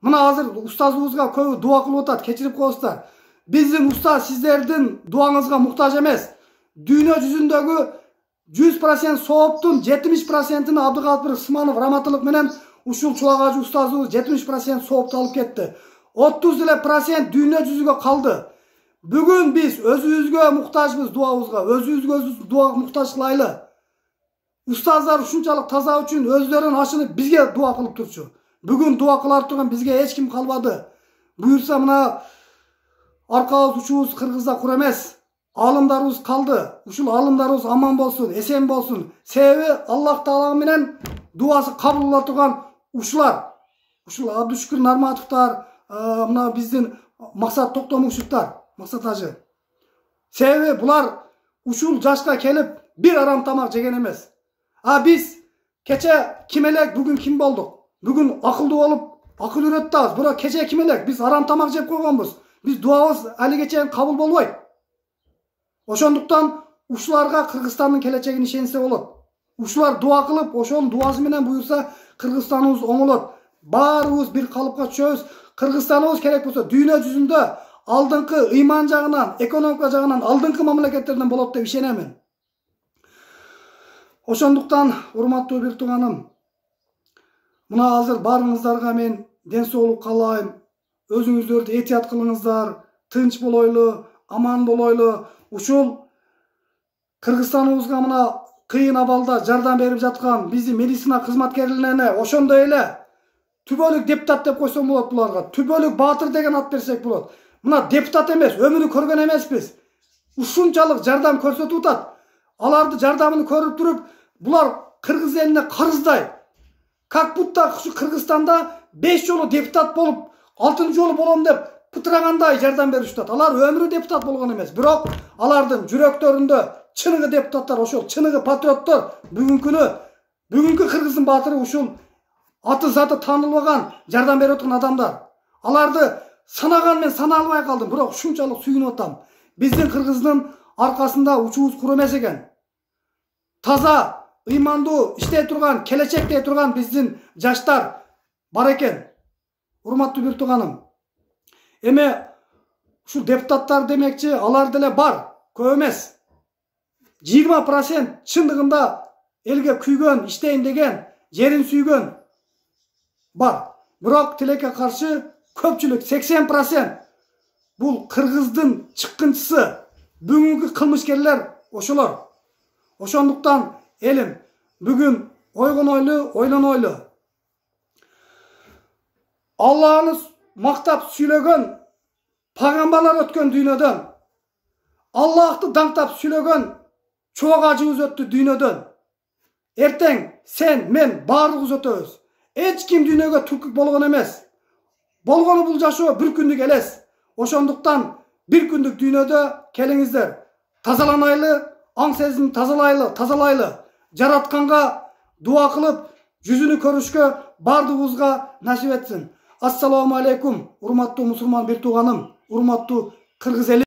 Мына азыр устазыбызга көбү дуа кылып атат, кечирип коесуздар. Биздин устаз сиздердин дуаңызга муктаж эмес. Дүйнө жүзүндөгү 100% сооптун 70%-ини Абдыкадыр Усманов раматылык менен ушул чубак устазыбыз 70% соопту алып кетти. 30% дүйнө жүзүгө калды. Бүгүн биз өзүбүзгө муктажбыз дуабызга, өзүбүзгө дуа муктаж кылайлы. Устаздар ушунчалык таза үчүн өздөрүн ашынып бизге дуа кылып турчу. Бүгүн дуа кылар турган бизге эч ким калбады. Буюрса мына аркабыз учубуз Кыргызда кур эмес. Алымдарыбыз калды. Ушул алымдарыбыз аман болсун, эсен болсун. Себеби Аллах Таала менен дуасы кабыл боло турган ушулар. Ушул Абдышүкүр Нарматовдор, мына биздин Максат Токтомушевдор, Максат ажы. Себеби булар ушул жашка келип бир арам тамак жеген эмес. А биз кече ким элек, бүгүн ким болдук? Бүгүн акылдуу болуп, акыл үйрөттүбүз. Бирок кече ким элек? Биз арам тамак жеп койгонбуз. Биз дуабыз алиге чейин кабыл болбойт. Ошондуктан ушуларга Кыргызстандын келечегин ишенсе болот. Ушулар дуа кылып, ошонун дуасы менен буюрса Кыргызстаныбыз оңолот. Баарыбыз бир калыпка түшөбүз. Кыргызстаныбыз керек болсо дүйнө жүзүндө алдыңкы ыйман жагынан, экономика жагынан алдыңкы мамлекеттерден болот деп ишенемин. Ошондуктан урматтуу бир тууганым, мына азыр баарыңыздарга мен ден соолук каалайм. Өзүңүздөрдү этият кылыңыздар, тынч болойлу, аман болойлу. Ушул Кыргызстаныбызга мына кыйын абалда жардам берип жаткан биздин медицина кызматкерлерине ошондой эле түбөлүк депутат деп койсом болот буларга. Түбөлүк баатыр деген ат берсек болот. Мына депутат эмес, өмүрү көргөн эмеспиз. Ушунчалык жардам көрсөтүп атат. Аларды жардамын көрүп туруп, булар Кыргыз элине карыздай. Как будто Кыргызстанда 5 жолу депутат болуп, 6 жолу болом деп пытырагандай жардам беришип атат. Алар өмүрү депутат болгон эмес, бирок алардын жүрөктөрүндө чыныгы депутаттар, ошол чыныгы патриоттор бүгүнкү Кыргыздын баатыры ушул аты заты таанылбаган жардам берип аткан адамдар. Аларды санаган мен сана албай калдым, бирок ушунчалык сүйүнүп атам. Биздин Кыргыздын аркасында учубуз кур эмес экен. Таза, ыймандуу, иштей турган, келечектей турган биздин жаштар бар экен. Урматтуу бир тууганым. Эме ушул депутаттар демекчи, алар деле бар, көп эмес. 20% чындыгында элге күйгөн, иштейин деген, жерин сүйгөн бар. Бирок тилекке каршы көпчүлүк 80% бул Кыргыздын чыккынчысы, бүгүнкү кылмышкерлер ошолор. Ошондуктан элим бүгүн ойгонойлу, ойлонойлу. Алланы мактап сүйлөгөн пайгамбарлар өткөн дүйнөдөн, Аллахты даңктап сүйлөгөн чоок ажыбыз өттү дүйнөдөн. Эртең сен, мен баардыгыбыз өтөбүз. Эч ким дүйнөгө түркүк болгон эмес. Болгону бул жашоо бир күндүк элес. Ошондуктан бир күндүк дүйнөдө келиңиздер. Тазаланайлы, аң сезим тазалайлы. Жаратканга дуа кылып, жүзүнү көрүшкө баардыгыбызга насип этсин. Ассаламу алейкум, урматтуу мусулман бир тууганым, урматтуу Кыргыз эли.